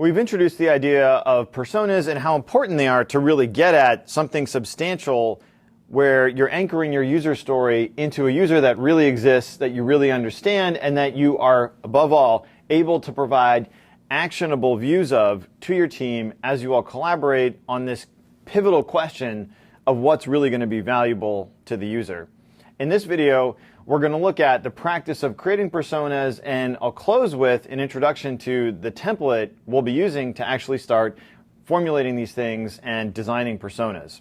We've introduced the idea of personas and how important they are to really get at something substantial where you're anchoring your user story into a user that really exists, that you really understand, and that you are, above all, able to provide actionable views of to your team as you all collaborate on this pivotal question of what's really going to be valuable to the user. In this video, we're going to look at the practice of creating personas, and I'll close with an introduction to the template we'll be using to actually start formulating these things and designing personas.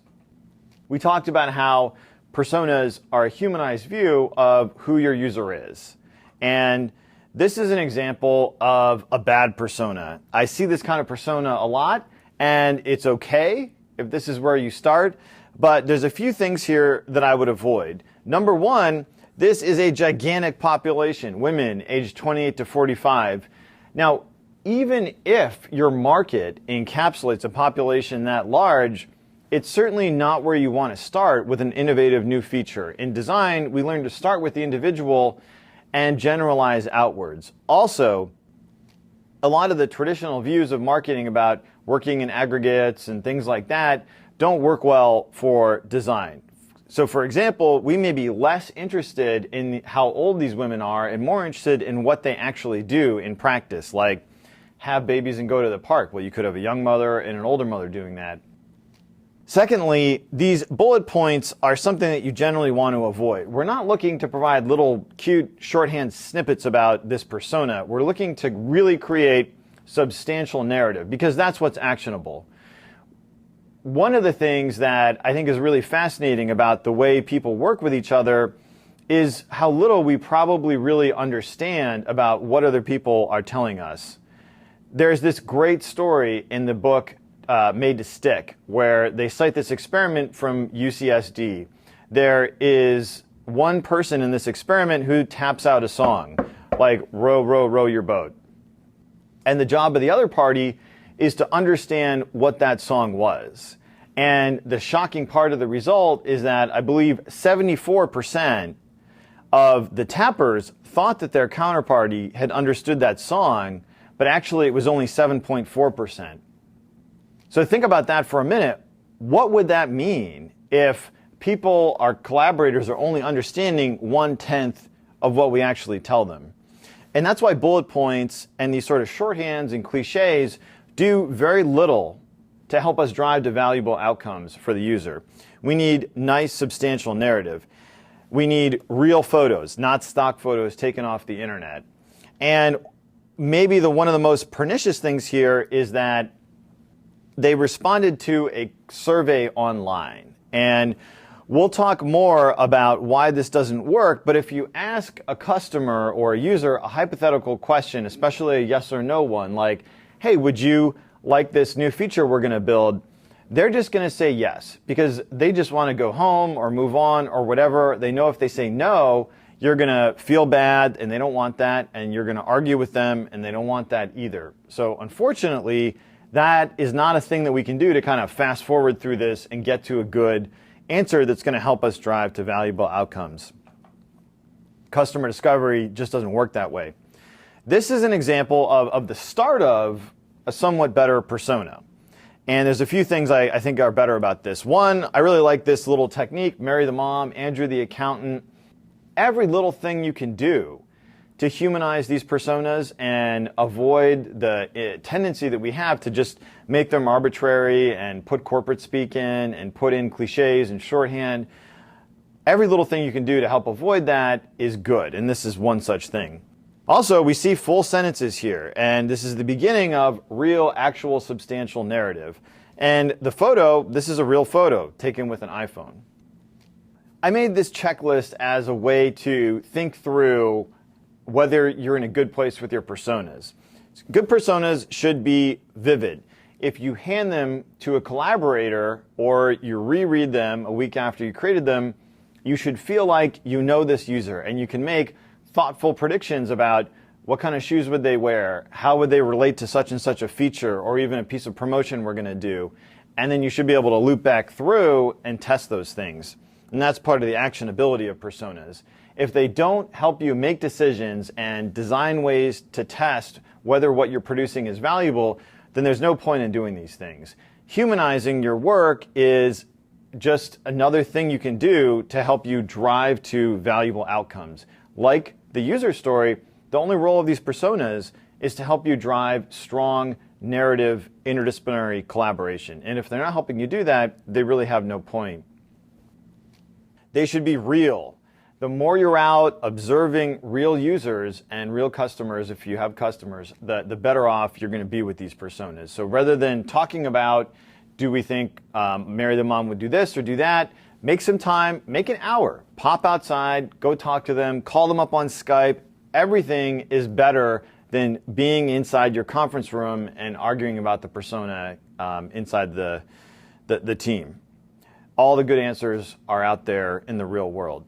We talked about how personas are a humanized view of who your user is. And this is an example of a bad persona. I see this kind of persona a lot, and it's okay if this is where you start, but there's a few things here that I would avoid. Number one, this is a gigantic population, women aged 28 to 45. Now, even if your market encapsulates a population that large, it's certainly not where you want to start with an innovative new feature. In design, we learn to start with the individual and generalize outwards. Also, a lot of the traditional views of marketing about working in aggregates and things like that don't work well for design. So for example, we may be less interested in how old these women are and more interested in what they actually do in practice, like have babies and go to the park. Well, you could have a young mother and an older mother doing that. Secondly, these bullet points are something that you generally want to avoid. We're not looking to provide little cute shorthand snippets about this persona. We're looking to really create substantial narrative because that's what's actionable. One of the things that I think is really fascinating about the way people work with each other is how little we probably really understand about what other people are telling us. There's this great story in the book Made to Stick where they cite this experiment from UCSD. There is one person in this experiment who taps out a song, like row, row, row your boat. And the job of the other party is to understand what that song was. And the shocking part of the result is that I believe 74% of the tappers thought that their counterparty had understood that song, but actually it was only 7.4%. So think about that for a minute. What would that mean if people, our collaborators, are only understanding 1/10 of what we actually tell them? And that's why bullet points and these sort of shorthands and cliches do very little to help us drive to valuable outcomes for the user. We need nice, substantial narrative. We need real photos, not stock photos taken off the internet. And maybe one of the most pernicious things here is that they responded to a survey online. And we'll talk more about why this doesn't work, but if you ask a customer or a user a hypothetical question, especially a yes or no one, like, hey, would you like this new feature we're going to build? They're just going to say yes, because they just want to go home or move on or whatever. They know if they say no, you're going to feel bad and they don't want that, and you're going to argue with them and they don't want that either. So unfortunately, that is not a thing that we can do to kind of fast forward through this and get to a good answer that's going to help us drive to valuable outcomes. Customer discovery just doesn't work that way. This is an example of the start of a somewhat better persona. And there's a few things I think are better about this. One, I really like this little technique, Mary the mom, Andrew the accountant. Every little thing you can do to humanize these personas and avoid the tendency that we have to just make them arbitrary and put corporate speak in and put in cliches and shorthand. Every little thing you can do to help avoid that is good, and this is one such thing. Also, we see full sentences here, and this is the beginning of real, actual, substantial narrative. And the photo, this is a real photo taken with an iPhone. I made this checklist as a way to think through whether you're in a good place with your personas. Good personas should be vivid. If you hand them to a collaborator or you reread them a week after you created them, you should feel like you know this user and you can make thoughtful predictions about what kind of shoes would they wear, how would they relate to such and such a feature or even a piece of promotion we're going to do. And then you should be able to loop back through and test those things. And that's part of the actionability of personas. If they don't help you make decisions and design ways to test whether what you're producing is valuable, then there's no point in doing these things. Humanizing your work is just another thing you can do to help you drive to valuable outcomes. Like the user story, the only role of these personas is to help you drive strong narrative interdisciplinary collaboration. And if they're not helping you do that, they really have no point. They should be real. The more you're out observing real users and real customers, if you have customers, the better off you're going to be with these personas. So rather than talking about, do we think Mary the mom would do this or do that, make some time, make an hour, pop outside, go talk to them, call them up on Skype. Everything is better than being inside your conference room and arguing about the persona inside the team. All the good answers are out there in the real world.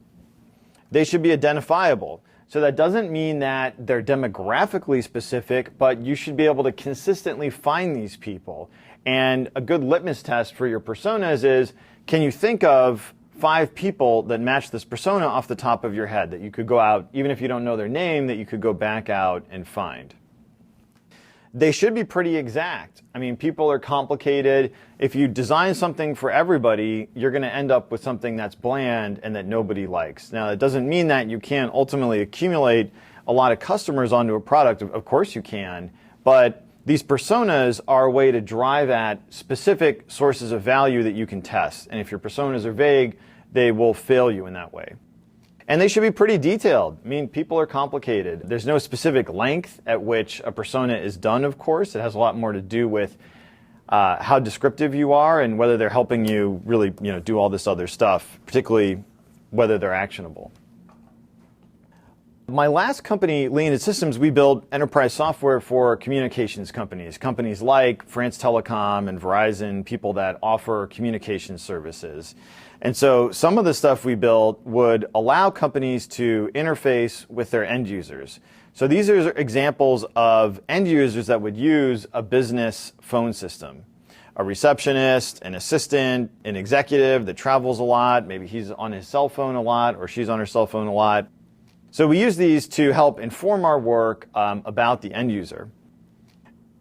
They should be identifiable. So that doesn't mean that they're demographically specific, but you should be able to consistently find these people. And a good litmus test for your personas is, can you think of 5 people that match this persona off the top of your head that you could go out, even if you don't know their name, that you could go back out and find? They should be pretty exact. I mean, people are complicated. If you design something for everybody, you're going to end up with something that's bland and that nobody likes. Now, that doesn't mean that you can't ultimately accumulate a lot of customers onto a product. Of course you can, but these personas are a way to drive at specific sources of value that you can test. And if your personas are vague, they will fail you in that way. And they should be pretty detailed. I mean, people are complicated. There's no specific length at which a persona is done, of course. It has a lot more to do with how descriptive you are and whether they're helping you really, do all this other stuff, particularly whether they're actionable. My last company, Lean Systems, we build enterprise software for communications companies. Companies like France Telecom and Verizon, people that offer communication services. And so some of the stuff we built would allow companies to interface with their end users. So these are examples of end users that would use a business phone system. A receptionist, an assistant, an executive that travels a lot. Maybe he's on his cell phone a lot or she's on her cell phone a lot. So we use these to help inform our work about the end user.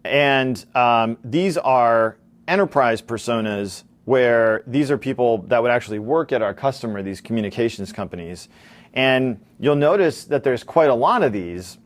And these are enterprise personas where these are people that would actually work at our customer, these communications companies. And you'll notice that there's quite a lot of these.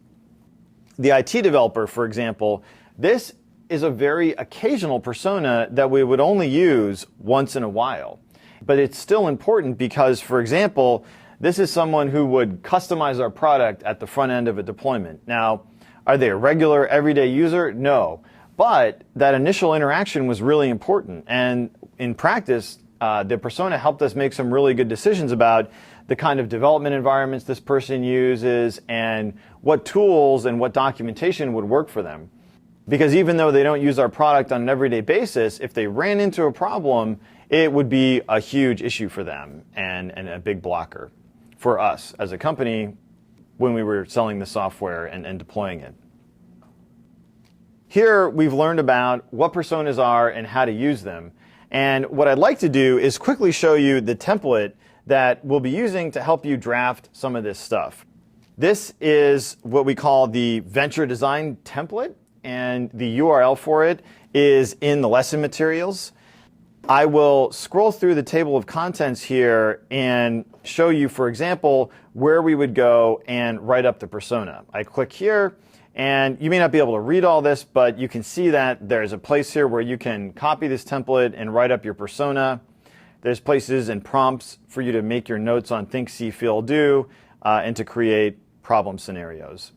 The IT developer, for example, this is a very occasional persona that we would only use once in a while. But it's still important because, for example, this is someone who would customize our product at the front end of a deployment. Now, are they a regular everyday user? No. But that initial interaction was really important. And in practice, the persona helped us make some really good decisions about the kind of development environments this person uses and what tools and what documentation would work for them. Because even though they don't use our product on an everyday basis, if they ran into a problem, it would be a huge issue for them and a big blocker for us as a company when we were selling the software and deploying it. Here we've learned about what personas are and how to use them. And what I'd like to do is quickly show you the template that we'll be using to help you draft some of this stuff. This is what we call the venture design template, and the URL for it is in the lesson materials. I will scroll through the table of contents here and show you, for example, where we would go and write up the persona. I click here, and you may not be able to read all this, but you can see that there's a place here where you can copy this template and write up your persona. There's places and prompts for you to make your notes on think, see, feel, do, and to create problem scenarios.